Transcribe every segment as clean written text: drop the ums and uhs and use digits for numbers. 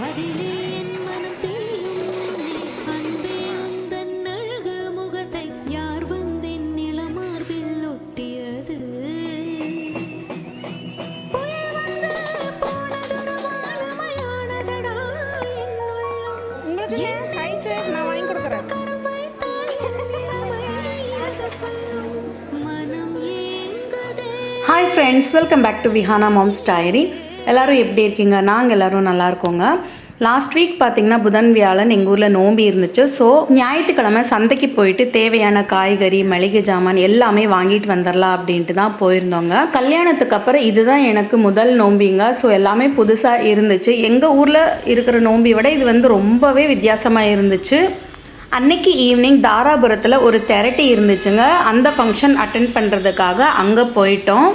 அதிலே என் மனம் தெளியும் முன்னே அன்பே உந்தன் அழகு முகத்தை யார் வந்தென் நிலமார்பில் ஒட்டியது புயல் வந்து போனதொரு வானமயானதடா என் உள்ளம் நான் வாங்கி கொடுக்குறேன் கரம் வைத்தால் என் நிலைமை அது சொல்லும் மனம் ஏங்குதே. Hi friends, welcome back to Vihana moms diary. எல்லோரும் எப்படி இருக்கீங்க? நாங்கள் எல்லோரும் நல்லா இருக்கோங்க. லாஸ்ட் வீக் பார்த்திங்கன்னா புதன் வியாழன் எங்கள் ஊரில் நோம்பி இருந்துச்சு. ஸோ ஞாயிற்றுக்கிழமை சந்தைக்கு போயிட்டு தேவையான காய்கறி மளிகை ஜாமான் எல்லாமே வாங்கிட்டு வந்துடலாம் அப்படின்ட்டு தான் போயிருந்தோங்க. கல்யாணத்துக்கு அப்புறம் இதுதான் எனக்கு முதல் நோம்பிங்க. ஸோ எல்லாமே புதுசாக இருந்துச்சு. எங்கள் ஊரில் இருக்கிற நோம்பி விட இது வந்து ரொம்பவே வித்தியாசமாக இருந்துச்சு. அன்னைக்கு ஈவினிங் தாராபுரத்தில் ஒரு தெரட்டி இருந்துச்சுங்க. அந்த ஃபங்க்ஷன் அட்டென்ட் பண்ணுறதுக்காக அங்கே போயிட்டோம்.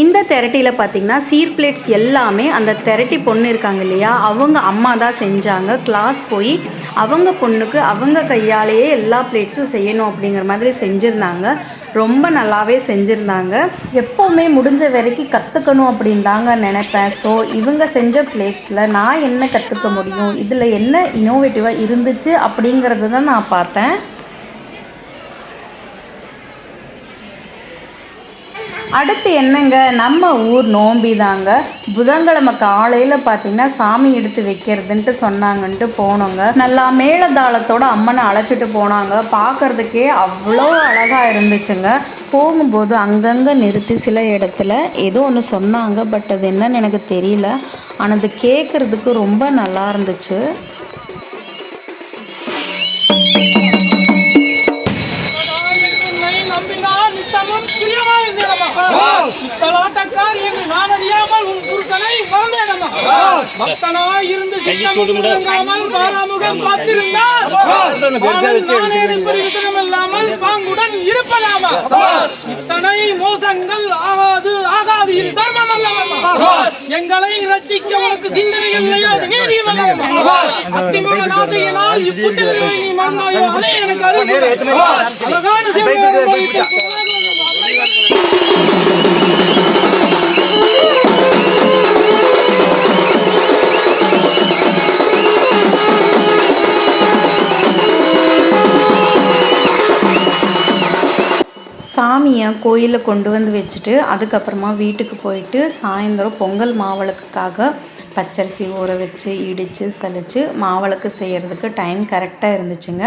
இந்த தெரட்டியில் பார்த்திங்கன்னா சீர் பிளேட்ஸ் எல்லாமே அந்த தெரட்டி பொண்ணு இருக்காங்க இல்லையா, அவங்க அம்மா தான் செஞ்சாங்க. கிளாஸ் போய் அவங்க பொண்ணுக்கு அவங்க கையாலேயே எல்லா பிளேட்ஸும் செய்யணும் அப்படிங்கிற மாதிரி செஞ்சுருந்தாங்க. ரொம்ப நல்லாவே செஞ்சுருந்தாங்க. எப்போவுமே முடிஞ்ச வரைக்கும் கற்றுக்கணும் அப்படின்னு தாங்க நினைப்பேன். ஸோ இவங்க செஞ்ச பிளேட்ஸில் நான் என்ன கற்றுக்க முடியும், இதில் என்ன இன்னோவேட்டிவாக இருந்துச்சு அப்படிங்கிறது தான் நான் பார்த்தேன். அடுத்து என்னங்க, நம்ம ஊர் நோம்பி தாங்க. புதன்கிழமை காலையில் பார்த்திங்கன்னா சாமி எடுத்து வைக்கிறதுன்ட்டு சொன்னாங்கன்ட்டு போனோங்க. நல்லா மேளதாளத்தோட அம்மனை அழைச்சிட்டு போனாங்க. பார்க்குறதுக்கே அவ்வளோ அழகாக இருந்துச்சுங்க. போகும்போது அங்கங்கே நிறுத்தி சில இடத்துல ஏதோ ஒன்று சொன்னாங்க. பட் அது என்னன்னு எனக்கு தெரியல. ஆனால் அது கேட்குறதுக்கு ரொம்ப நல்லா இருந்துச்சு. எங்களை ரட்சிக்க உனக்கு சிந்தனை இல்லையோ அது நீதியம் அல்லவா? அத்திமகனாதையினால் இப்புத்திரனை நீ மறந்தாயோ அதே எனக்கு அழகான சாமியை கோயிலில் கொண்டு வந்து வச்சுட்டு அதுக்கப்புறமா வீட்டுக்கு போயிட்டு சாயந்தரம் பொங்கல் மாவிளக்குக்காக பச்சரிசி ஊற வச்சு இடித்து சலித்து மாவிளக்கு செய்கிறதுக்கு டைம் கரெக்டாக இருந்துச்சுங்க.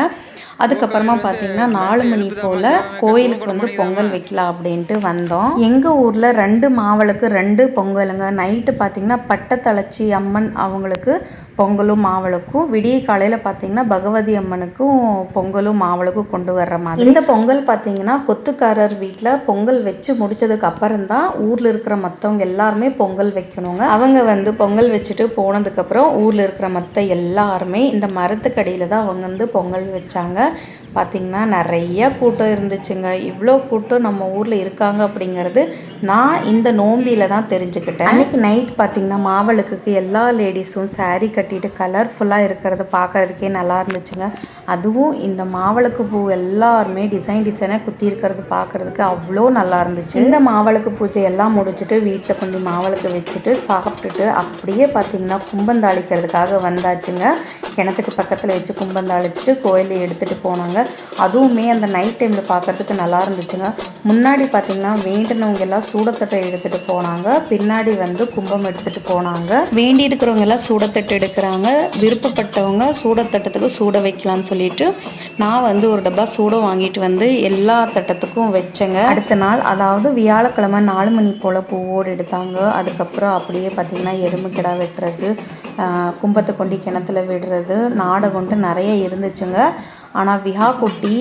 அதுக்கப்புறமா பார்த்திங்கன்னா 4 மணி போல் கோயிலுக்கு வந்து பொங்கல் வைக்கலாம் அப்படின்ட்டு வந்தோம். எங்கள் ஊரில் 2 மாவிளக்கு 2 பொங்கலுங்க. நைட்டு பார்த்திங்கன்னா பட்டத்தளச்சி அம்மன் அவங்களுக்கு பொங்கலும் மாவிளக்கும், விடிய காலையில் பார்த்திங்கன்னா பகவதி அம்மனுக்கும் பொங்கலும் மாவிளக்கும் கொண்டு வர்ற மாதிரி. இந்த பொங்கல் பார்த்திங்கன்னா கொத்துக்காரர் வீட்டில் பொங்கல் வச்சு முடித்ததுக்கு அப்புறம் தான் ஊரில் இருக்கிற மற்றவங்க எல்லாருமே பொங்கல் வைக்கணுங்க. அவங்க வந்து பொங்கல் வச்சுட்டு போனதுக்கப்புறம் ஊரில் இருக்கிற மற்ற எல்லாருமே இந்த மரத்துக்கடியில் தான் அவங்க வந்து பொங்கல் வச்சாங்க. பார்த்திங்கன்னா நிறைய கூட்டம் இருந்துச்சுங்க. இவ்வளோ கூட்டம் நம்ம ஊரில் இருக்காங்க அப்படிங்கிறது நான் இந்த நோம்பியில் தான் தெரிஞ்சுக்கிட்டேன். அன்றைக்கி நைட் பார்த்திங்கன்னா மாவிளக்குக்கு எல்லா லேடிஸும் சாரீ கட்டிட்டு கலர்ஃபுல்லாக இருக்கிறது பார்க்குறதுக்கே நல்லா இருந்துச்சுங்க. அதுவும் இந்த மாவிளக்கு பூ எல்லாருமே டிசைனாக குத்தி இருக்கிறது பார்க்குறதுக்கு அவ்வளோ நல்லா இருந்துச்சு. இந்த மாவிளக்கு பூஜை எல்லாம் முடிச்சுட்டு வீட்டில் கொண்டு மாவிளக்கு வச்சுட்டு சாப்பிட்டுட்டு அப்படியே பார்த்திங்கன்னா கும்பந்தாளிக்கிறதுக்காக வந்தாச்சுங்க. கிணத்துக்கு பக்கத்தில் வச்சு கும்பந்தாளிச்சிட்டு கோயிலில் எடுத்துகிட்டு போனாங்க. அதுவுமே அந்த நைட் டைமில் பார்க்குறதுக்கு நல்லா இருந்துச்சுங்க. முன்னாடி பார்த்திங்கன்னா வேண்டினவங்க எல்லாம் சூடத்தட்டை எடுத்துகிட்டு போனாங்க. பின்னாடி வந்து கும்பம் எடுத்துகிட்டு போனாங்க. வேண்டி இருக்கிறவங்க எல்லாம் சூடத்தட்டு எடுக்கிறாங்க. விருப்பப்பட்டவங்க சூடத்தட்டத்துக்கு சூட வைக்கலான்னு சொல்லிட்டு நான் வந்து ஒரு டப்பா சூடம் வாங்கிட்டு வந்து எல்லா தட்டத்துக்கும் வச்சேங்க. அடுத்த நாள் அதாவது வியாழக்கிழமை 4 மணி போல் பூவோடு எடுத்தாங்க. அதுக்கப்புறம் அப்படியே பார்த்திங்கன்னா எறும்பு கிடா வெட்டுறது, கும்பத்தை கொண்டு கிணத்துல விடுறது, நாடகம்ட்டு நிறைய இருந்துச்சுங்க. ஆனால் விஹா குட்டி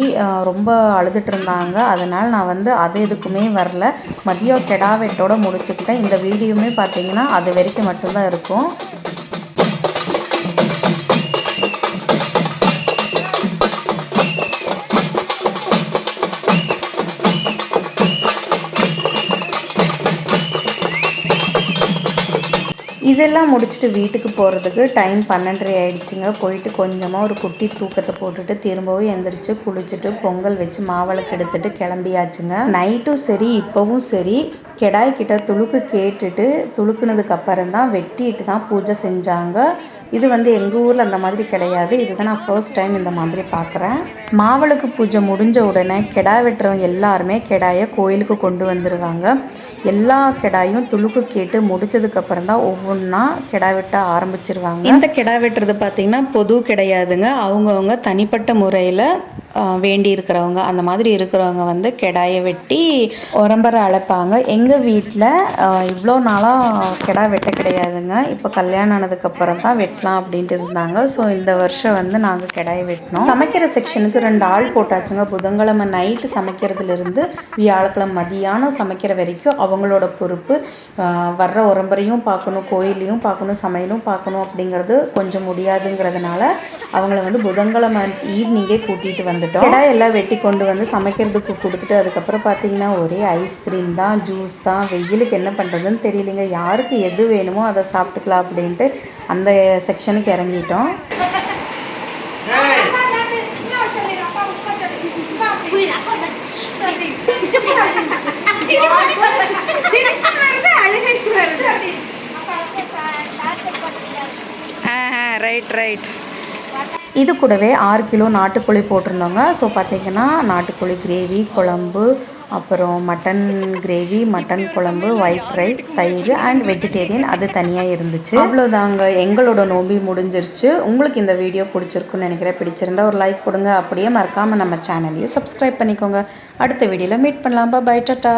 ரொம்ப அழுதுட்டு இருந்தாங்க. அதனால் நான் வந்து அது எதுக்குமே வரல. மதியம் கெடா வெட்டோட முடிச்சுக்கிட்டேன். இந்த வீடியோவுமே பார்த்திங்கன்னா அது வரைக்கும் மட்டும்தான் இருக்கும். இதெல்லாம் முடிச்சுட்டு வீட்டுக்கு போகிறதுக்கு டைம் 12:30 ஆகிடுச்சிங்க. போயிட்டு கொஞ்சமாக ஒரு குட்டி தூக்கத்தை போட்டுட்டு திரும்பவும் எந்திரிச்சு குளிச்சுட்டு பொங்கல் வச்சு மாவிளக்கு எடுத்துகிட்டு கிளம்பியாச்சுங்க. நைட்டும் சரி இப்போவும் சரி கெடாய்கிட்ட துளுக்கு கேட்டுட்டு துளுக்குனதுக்கு அப்புறம் தான் வெட்டிட்டு தான் பூஜை செஞ்சாங்க. இது வந்து எங்கள் ஊரில் அந்த மாதிரி கிடையாது. இதுதான் நான் ஃபர்ஸ்ட் டைம் இந்த மாதிரி பார்க்குறேன். மாவிளக்கு பூஜை முடிஞ்ச உடனே கிடா வெட்டுறவங்க எல்லாருமே கிடாயை கோயிலுக்கு கொண்டு வந்துடுவாங்க. எல்லா கிடாயும் துளுக்கு கேட்டு முடிச்சதுக்கப்புறம் தான் ஒவ்வொன்றா கிடா வெட்ட ஆரம்பிச்சிருவாங்க. இந்த கிடா வெட்டுறது பார்த்திங்கன்னா பொது கிடையாதுங்க. அவங்கவுங்க தனிப்பட்ட முறையில் வேண்டி இருக்கிறவங்க அந்த மாதிரி இருக்கிறவங்க வந்து கிடாயை வெட்டி உரம்பரை அழைப்பாங்க. எங்கள் வீட்டில் இவ்வளோ நாளாக கிடா வெட்ட கிடையாதுங்க. இப்போ கல்யாணம் ஆனதுக்கப்புறம் தான் வெட்டலாம் அப்படின்ட்டு இருந்தாங்க. ஸோ இந்த வருஷம் வந்து நாங்கள் கிடாயை வெட்டினோம். சமைக்கிற செக்ஷனுக்கு 2 ஆள் போட்டாச்சுங்க. புதன்கிழமை நைட்டு சமைக்கிறதுலேருந்து வியாழக்கிழமை மதியானம் சமைக்கிற வரைக்கும் அவங்களோட பொறுப்பு. வர்ற உரம்பரையும் பார்க்கணும், கோயிலையும் பார்க்கணும், சமையலும் பார்க்கணும் அப்படிங்கிறது கொஞ்சம் முடியாதுங்கிறதுனால அவங்கள வந்து புதன்கிழமை ஈவினிங்கே கூட்டிகிட்டு வந்துட்டோம். கிடாய் எல்லாம் வெட்டி கொண்டு வந்து சமைக்கிறதுக்கு கொடுத்துட்டு அதுக்கப்புறம் பார்த்தீங்கன்னா ஒரே ஐஸ்கிரீம் தான், ஜூஸ் தான். வெயிலுக்கு என்ன பண்ணுறதுன்னு தெரியலைங்க. யாருக்கு எது வேணுமோ அதை சாப்பிட்டுக்கலாம் அப்படின்ட்டு அந்த செக்ஷனுக்கு இறங்கிட்டோம். ரைட். இது கூடவே 6 கிலோ நாட்டுக்கோழி போட்டிருந்தோங்க. ஸோ பார்த்திங்கன்னா நாட்டுக்கோழி கிரேவி, குழம்பு, அப்புறம் மட்டன் கிரேவி, மட்டன் குழம்பு, ஒயிட் ரைஸ், தயிர் அண்ட் வெஜிடேரியன் அது தனியாக இருந்துச்சு. அவ்வளோதாங்க, எங்களோட நோம்பி முடிஞ்சிருச்சு. உங்களுக்கு இந்த வீடியோ பிடிச்சிருக்குன்னு நினைக்கிறேன். பிடிச்சிருந்தா ஒரு லைக் கொடுங்க. அப்படியே மறக்காமல் நம்ம சேனலையும் சப்ஸ்கிரைப் பண்ணிக்கோங்க. அடுத்த வீடியோவில் மீட் பண்ணலாம். பாய், டாடா.